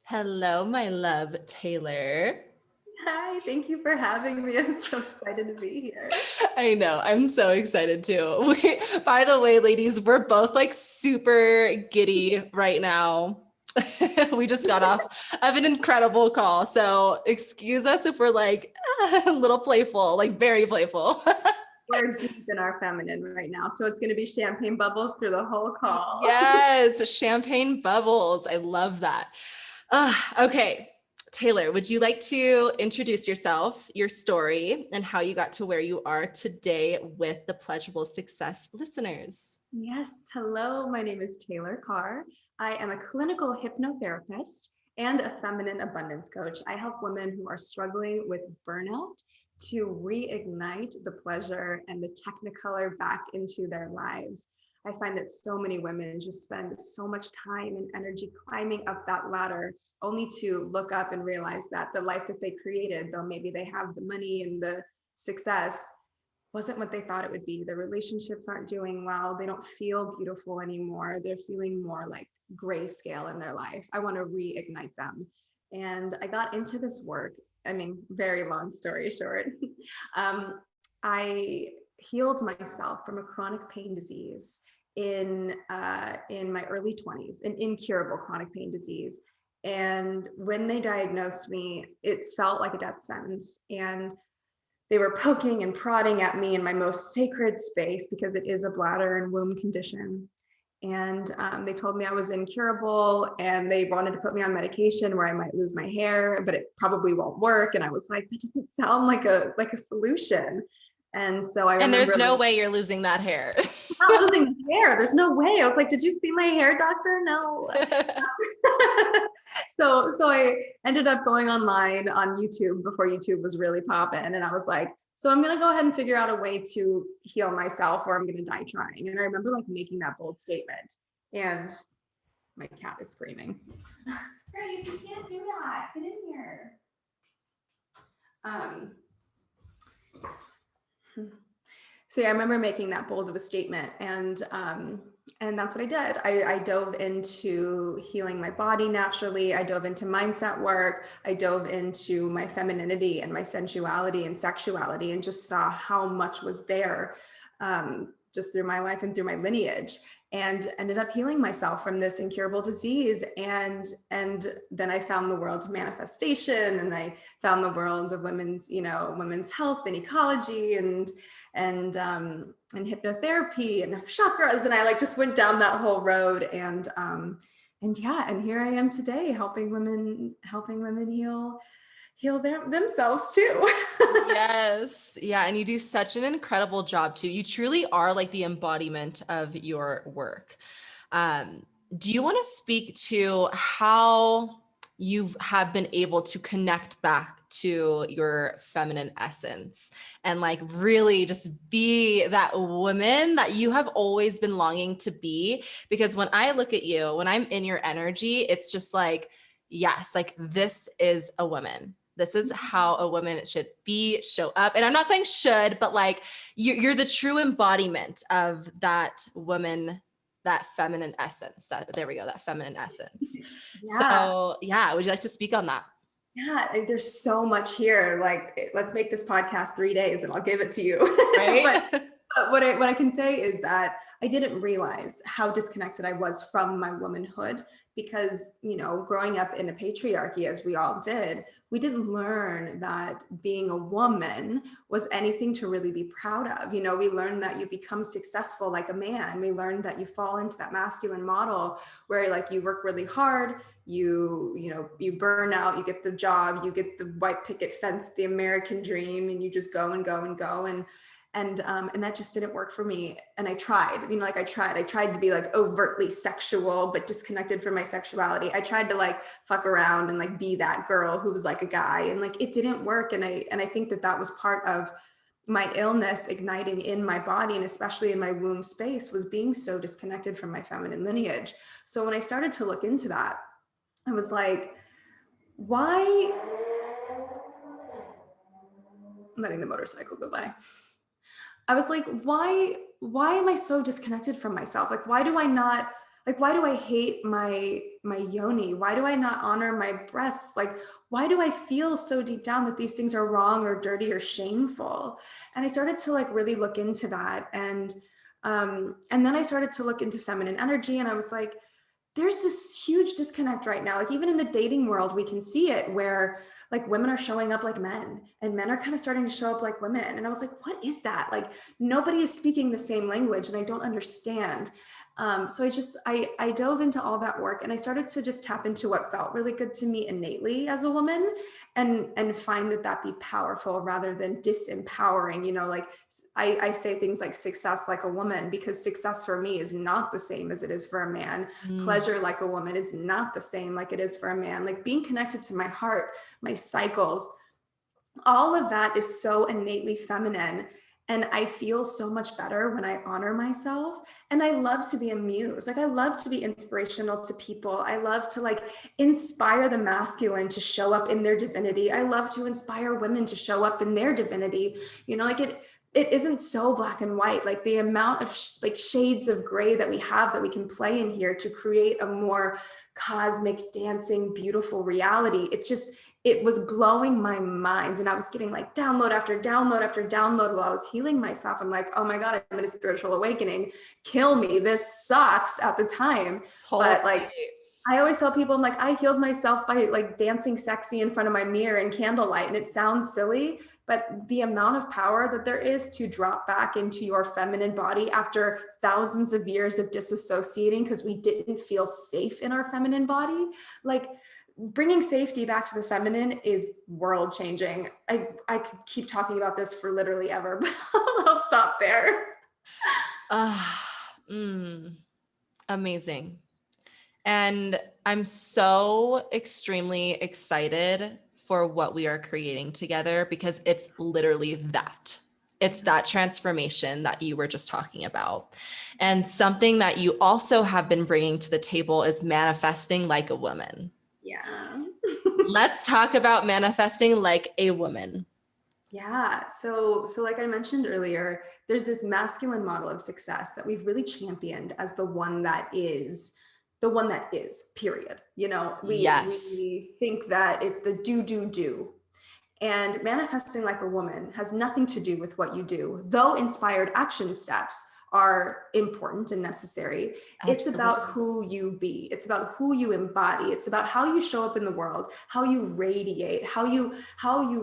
Hello, my love, Taylor. Hi, thank you for having me. I'm so excited to be here. I know, I'm so excited too. By the way, ladies, we're both like super giddy right now. We just got off of an incredible call. So excuse us if we're like a little playful, like very playful. We're deep in our feminine right now, so it's going to be champagne bubbles through the whole call. Yes, champagne bubbles. I love that. Okay. Taylor, would you like to introduce yourself, your story, and how you got to where you are today with the Pleasurable Success listeners? Yes, hello, my name is Taylor Carr. I am a clinical hypnotherapist and a feminine abundance coach. I help women who are struggling with burnout to reignite the pleasure and the technicolor back into their lives. I find that so many women just spend so much time and energy climbing up that ladder only to look up and realize that the life that they created, though maybe they have the money and the success, wasn't what they thought it would be. The relationships aren't doing well. They don't feel beautiful anymore. They're feeling more like grayscale in their life. I want to reignite them. And I got into this work. I mean, very long story short. um, I healed myself from a chronic pain disease in my early 20s, an incurable chronic pain disease. And when they diagnosed me, it felt like a death sentence. And they were poking and prodding at me in my most sacred space because it is a bladder and womb condition. And they told me I was incurable and they wanted to put me on medication where I might lose my hair, but it probably won't work. And I was like, that doesn't sound like a solution. And so I And there's remember no like, way you're losing that hair. I'm not losing my hair. There's no way. I was like, did you see my hair, doctor? No. So I ended up going online on YouTube before YouTube was really popping. And I was like, so I'm going to go ahead and figure out a way to heal myself or I'm going to die trying. And I remember like making that bold statement. And my cat is screaming. Grace, you can't do that. Get in here. So yeah, I remember making that bold of a statement, and that's what I did. I dove into healing my body naturally. I dove into mindset work. I dove into my femininity and my sensuality and sexuality, and just saw how much was there, just through my life and through my lineage, and ended up healing myself from this incurable disease. And then I found the world of manifestation, and I found the world of women's health and ecology and hypnotherapy and chakras. And I like just went down that whole road. And here I am today helping women heal themselves too. Yes. Yeah. And you do such an incredible job too. You truly are like the embodiment of your work. Um, do you want to speak to how you have been able to connect back to your feminine essence and like really just be that woman that you have always been longing to be? Because when I look at you, when I'm in your energy, it's just like, yes, like this is a woman. This is how a woman should be, show up. And I'm not saying should, but like you're the true embodiment of that woman, that feminine essence. There we go, that feminine essence. Yeah. So yeah, would you like to speak on that? Yeah, there's so much here. Like, let's make this podcast 3 days and I'll give it to you. Right? But what I can say is that I didn't realize how disconnected I was from my womanhood because, growing up in a patriarchy, as we all did, we didn't learn that being a woman was anything to really be proud of. We learned that you become successful like a man. We learned that you fall into that masculine model where like you work really hard, you burn out, you get the job, you get the white picket fence, the American dream, and you just go and go and go. And that just didn't work for me. And I tried, I tried to be like overtly sexual, but disconnected from my sexuality. I tried to like fuck around and like be that girl who was like a guy, and like it didn't work. And I think that was part of my illness igniting in my body, and especially in my womb space, was being so disconnected from my feminine lineage. So when I started to look into that, I was like, why? I'm letting the motorcycle go by. I was like, why am I so disconnected from myself? Like, why do I not Like, why do I hate my yoni? Why do I not honor my breasts? Like, why do I feel so deep down that these things are wrong or dirty or shameful? And I started to like really look into that. And then I started to look into feminine energy, and I was like, there's this huge disconnect right now. Like even in the dating world, we can see it where like women are showing up like men and men are kind of starting to show up like women. And I was like, what is that? Like nobody is speaking the same language and I don't understand. So I dove into all that work, and I started to just tap into what felt really good to me innately as a woman, and find that be powerful rather than disempowering. You know, like I say things like success like a woman, because success for me is not the same as it is for a man. Pleasure like a woman is not the same like it is for a man. Like being connected to my heart, my cycles, all of that is so innately feminine. And I feel so much better when I honor myself. And I love to be a muse. Like I love to be inspirational to people. I love to like inspire the masculine to show up in their divinity. I love to inspire women to show up in their divinity. You know, like it isn't so black and white. Like the amount of like shades of gray that we have that we can play in here to create a more cosmic, dancing, beautiful reality. It was blowing my mind. And I was getting like download after download after download while I was healing myself. I'm like, oh my God, I'm in a spiritual awakening. Kill me. This sucks at the time. Totally. But like, I always tell people, I'm like, I healed myself by like dancing sexy in front of my mirror in candlelight. And it sounds silly, but the amount of power that there is to drop back into your feminine body after thousands of years of disassociating because we didn't feel safe in our feminine body, like bringing safety back to the feminine is world changing. I could keep talking about this for literally ever, but I'll stop there. Amazing. And I'm so extremely excited for what we are creating together, because it's literally that. It's that transformation that you were just talking about. And something that you also have been bringing to the table is manifesting like a woman. Yeah. Let's talk about manifesting like a woman. Yeah. So like I mentioned earlier, there's this masculine model of success that we've really championed as the one that is, period. You know, we think that it's the do. And manifesting like a woman has nothing to do with what you do, though inspired action steps are important and necessary. Absolutely. It's about who you be. It's about who you embody. It's about how you show up in the world, how you radiate, how you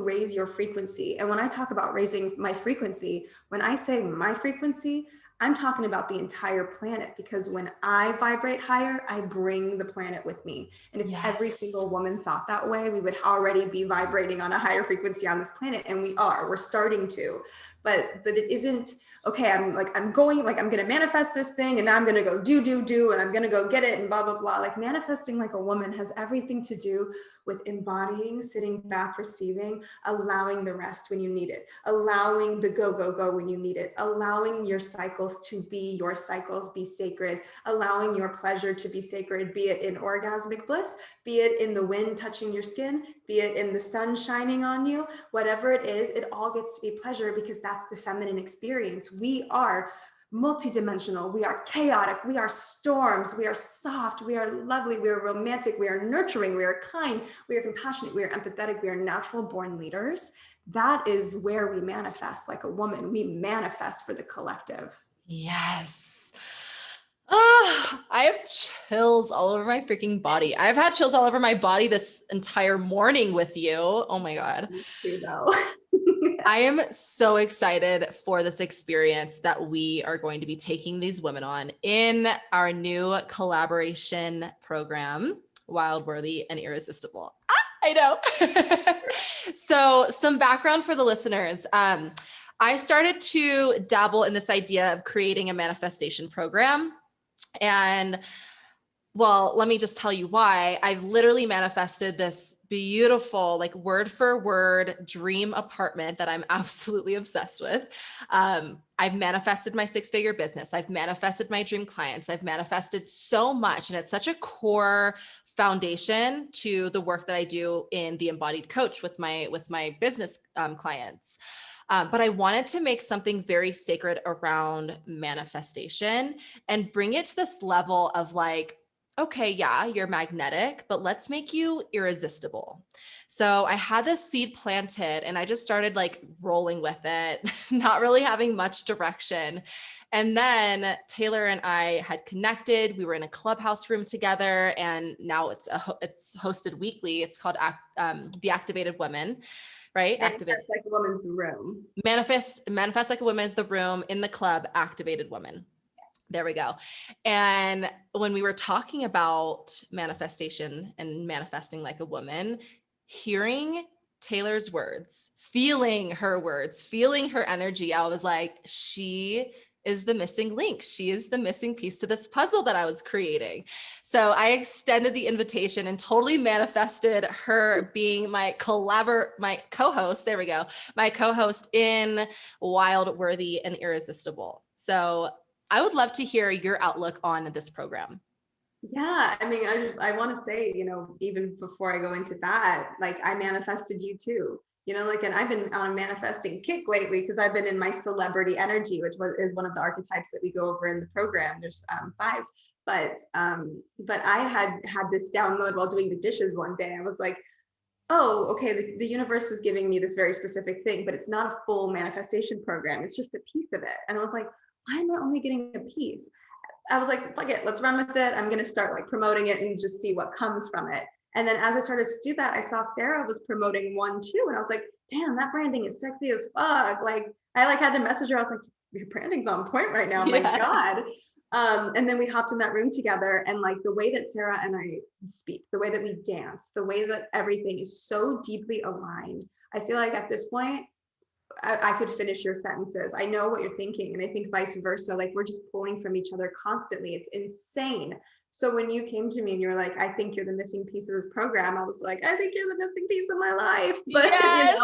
raise your frequency. And when I talk about raising my frequency, when I say my frequency, I'm talking about the entire planet, because when I vibrate higher, I bring the planet with me. And if every single woman thought that way, we would already be vibrating on a higher frequency on this planet. And we're starting to, but it isn't, okay, I'm going to manifest this thing and now I'm going to go do, and I'm going to go get it and blah, blah, blah. Like manifesting like a woman has everything to do with embodying, sitting back, receiving, allowing the rest when you need it, allowing the go when you need it, allowing your cycles to be your cycles, be sacred, allowing your pleasure to be sacred, be it in orgasmic bliss, be it in the wind touching your skin, be it in the sun shining on you, whatever it is, it all gets to be pleasure, because that's the feminine experience. We are multidimensional, we are chaotic, we are storms, we are soft, we are lovely, we are romantic, we are nurturing, we are kind, we are compassionate, we are empathetic, we are natural born leaders. That is where we manifest like a woman. We manifest for the collective. Yes. Oh, I have chills all over my freaking body. I've had chills all over my body this entire morning with you. Oh my God. Me too, though. I am so excited for this experience that we are going to be taking these women on in our new collaboration program, Wild, Worthy, and Irresistible. I know. So some background for the listeners. I started to dabble in this idea of creating a manifestation program. And well, let me just tell you why. I've literally manifested this beautiful, like word for word dream apartment that I'm absolutely obsessed with. I've manifested my 6-figure business. I've manifested my dream clients. I've manifested so much. And it's such a core foundation to the work that I do in the Embodied coach with my business clients. But I wanted to make something very sacred around manifestation and bring it to this level of like, okay, yeah, you're magnetic, but let's make you irresistible. So I had this seed planted and I just started like rolling with it, not really having much direction. And then Taylor and I had connected. We were in a clubhouse room together, and now it's hosted weekly. It's called The Activated Women, right? Manifest like a woman's room. Manifest Like a Woman is the room in the club, Activated Women. There we go. And when we were talking about manifestation and manifesting like a woman, hearing Taylor's words, feeling her energy, I was like, she is the missing link. She is the missing piece to this puzzle that I was creating. So I extended the invitation and totally manifested her being my co-host. There we go. My co-host in Wild, Worthy, and Irresistible. So I would love to hear your outlook on this program. Yeah, I mean, I want to say, even before I go into that, like I manifested you too, like, and I've been on a manifesting kick lately because I've been in my celebrity energy, which is one of the archetypes that we go over in the program. There's 5, but I had this download while doing the dishes one day. I was like, oh, okay, the universe is giving me this very specific thing, but it's not a full manifestation program. It's just a piece of it. And I was like, why am I only getting a piece? I was like, fuck it, let's run with it. I'm going to start like promoting it and just see what comes from it. And then as I started to do that, I saw Sarah was promoting one too. And I was like, damn, that branding is sexy as fuck. Like I like had to message her. I was like, your branding's on point right now. Yes. My God. And then we hopped in that room together, and like the way that Sarah and I speak, the way that we dance, the way that everything is so deeply aligned. I feel like at this point, I could finish your sentences. I know what you're thinking. And I think vice versa, like we're just pulling from each other constantly. It's insane. So when you came to me and you're like, I think you're the missing piece of this program, I was like, I think you're the missing piece of my life. But yes.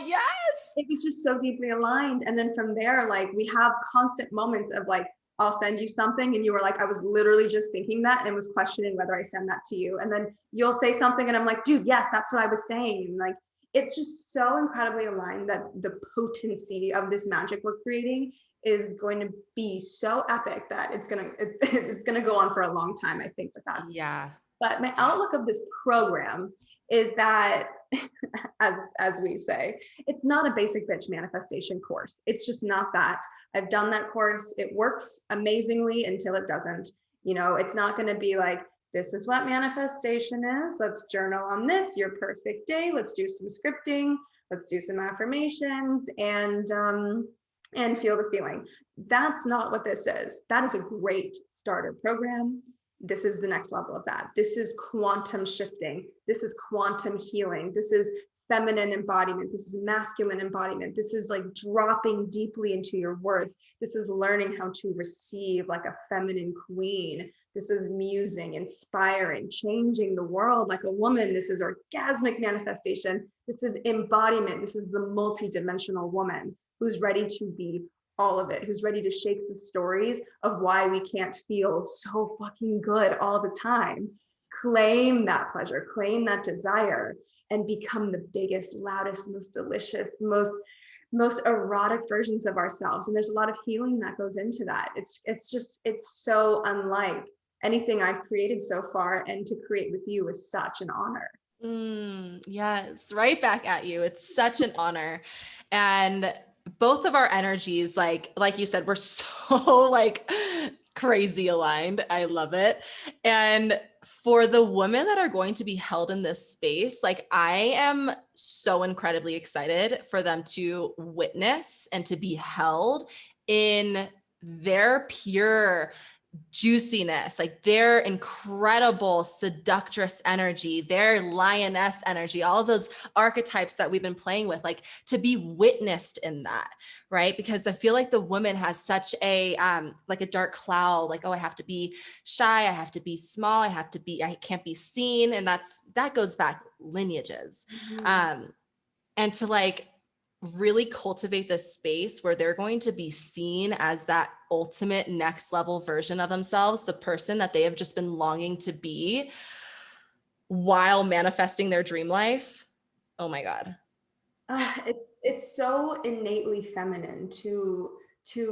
Yes, it was just so deeply aligned. And then from there, like we have constant moments of like, I'll send you something. And you were like, I was literally just thinking that and was questioning whether I send that to you. And then you'll say something and I'm like, dude, yes, that's what I was saying. And like, it's just so incredibly aligned that the potency of this magic we're creating is going to be so epic that it's gonna go on for a long time, I think, with us. Yeah. But my outlook of this program is that, as we say, it's not a basic bitch manifestation course. It's just not that. I've done that course. It works amazingly until it doesn't. It's not going to be like, this is what manifestation is. Let's journal on this, your perfect day. Let's do some scripting. Let's do some affirmations and feel the feeling. That's not what this is. That is a great starter program. This is the next level of that. This is quantum shifting. This is quantum healing. This is feminine embodiment. This is masculine embodiment. This is like dropping deeply into your worth. This is learning how to receive like a feminine queen. This is musing, inspiring, changing the world like a woman. This is orgasmic manifestation. This is embodiment. This is the multidimensional woman who's ready to be all of it, who's ready to shake the stories of why we can't feel so fucking good all the time. Claim that pleasure, claim that desire, and become the biggest, loudest, most delicious, most erotic versions of ourselves. And there's a lot of healing that goes into that. It's so unlike anything I've created so far, and to create with you is such an honor. Yes, right back at you. It's such an honor. And both of our energies, like you said, we're so like crazy aligned. I love it. And for the women that are going to be held in this space, like I am so incredibly excited for them to witness and to be held in their pure juiciness, like their incredible seductress energy, their lioness energy, all of those archetypes that we've been playing with, like to be witnessed in that, right? Because I feel like the woman has such a like a dark cloud, like, oh, I have to be shy, I have to be small, I can't be seen. And that goes back lineages. And to like really cultivate this space where they're going to be seen as that ultimate next level version of themselves, the person that they have just been longing to be while manifesting their dream life. Oh my God. It's so innately feminine to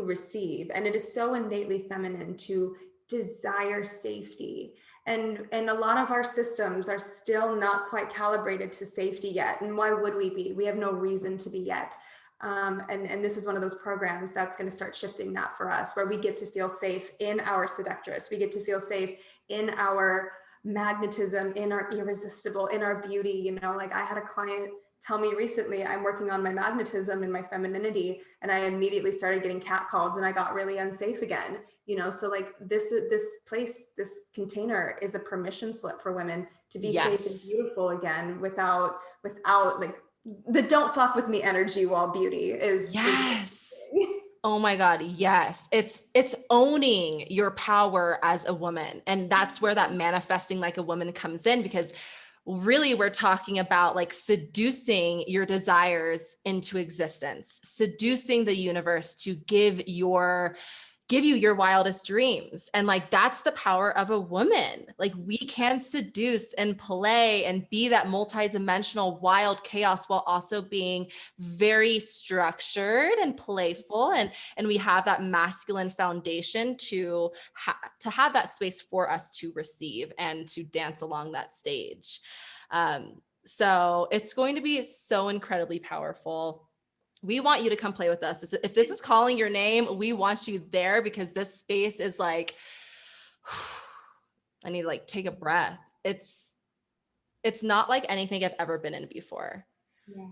receive, and it is so innately feminine to desire safety. And a lot of our systems are still not quite calibrated to safety yet. And why would we be? We have no reason to be yet. And this is one of those programs that's going to start shifting that for us, where we get to feel safe in our seductress. We get to feel safe in our magnetism, in our irresistible, in our beauty. You know, like I had a client tell me recently, I'm working on my magnetism and my femininity, and I immediately started getting catcalled and I got really unsafe again. You know, so like this place, this container is a permission slip for women to be safe and Yes. beautiful again, without like the don't fuck with me energy wall beauty is Yes. Oh my God. Yes. It's owning your power as a woman. And that's where that manifesting like a woman comes in, because really we're talking about like seducing your desires into existence, seducing the universe to give you your wildest dreams. And like, that's the power of a woman. Like we can seduce and play and be that multidimensional wild chaos while also being very structured and playful. And we have that masculine foundation to have that space for us to receive and to dance along that stage. So it's going to be so incredibly powerful. We want you to come play with us. If this is calling your name, we want you there, because this space is like, I need to like take a breath. It's not like anything I've ever been in before. Yeah.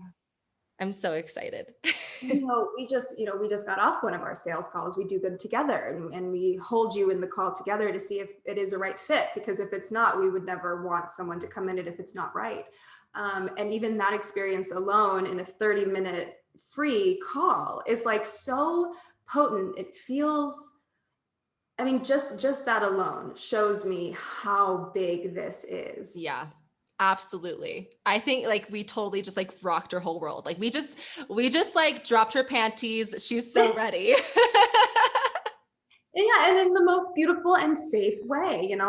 I'm so excited. We just got off one of our sales calls. We do them together, and we hold you in the call together to see if it is a right fit, because if it's not, we would never want someone to come in it if it's not right. And even that experience alone in a 30-minute free call is like so potent. It feels, I mean, just that alone shows me how big this is. Yeah. Absolutely. I think like we totally just like rocked her whole world. Like we just like dropped her panties. She's so ready. Yeah, and in the most beautiful and safe way, Yes.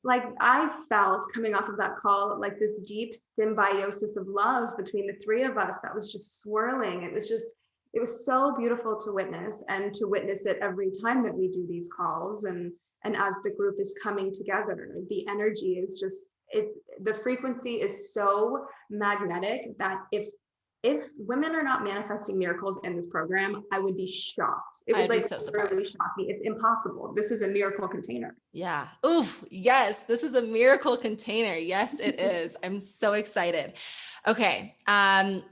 like I felt coming off of that call, like this deep symbiosis of love between the three of us that was just swirling. It was so beautiful to witness, and to witness it every time that we do these calls. And as the group is coming together, the energy is just, the frequency is so magnetic that if women are not manifesting miracles in this program, I would be shocked. It would I'd be like so literally surprised. shock me. It's impossible. This is a miracle container. Yeah. Oof. Yes. This is a miracle container. Yes, it is. I'm so excited. Okay.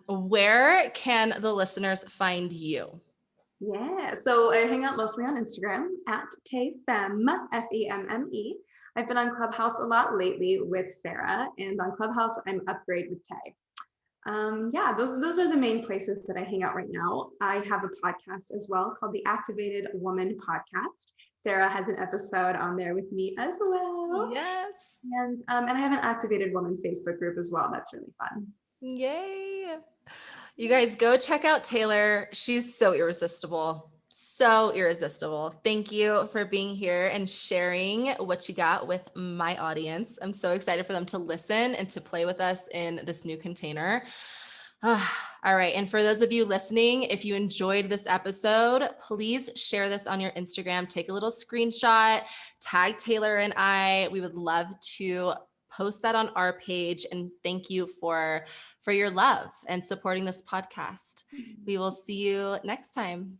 Where can the listeners find you? Yeah. So I hang out mostly on Instagram at TayFemme, Femme. I've been on Clubhouse a lot lately with Sarah, and on Clubhouse, I'm Upgrade with Tay. Yeah, those are the main places that I hang out right now. I have a podcast as well called the Activated Woman Podcast. Sarah has an episode on there with me as well. Yes. And I have an Activated Woman Facebook group as well. That's really fun. Yay. You guys go check out Taylor. She's so irresistible. So irresistible. Thank you for being here and sharing what you got with my audience. I'm so excited for them to listen and to play with us in this new container. All right. And for those of you listening, if you enjoyed this episode, please share this on your Instagram. Take a little screenshot, tag Taylor and I. We would love to post that on our page. And thank you for your love and supporting this podcast. We will see you next time.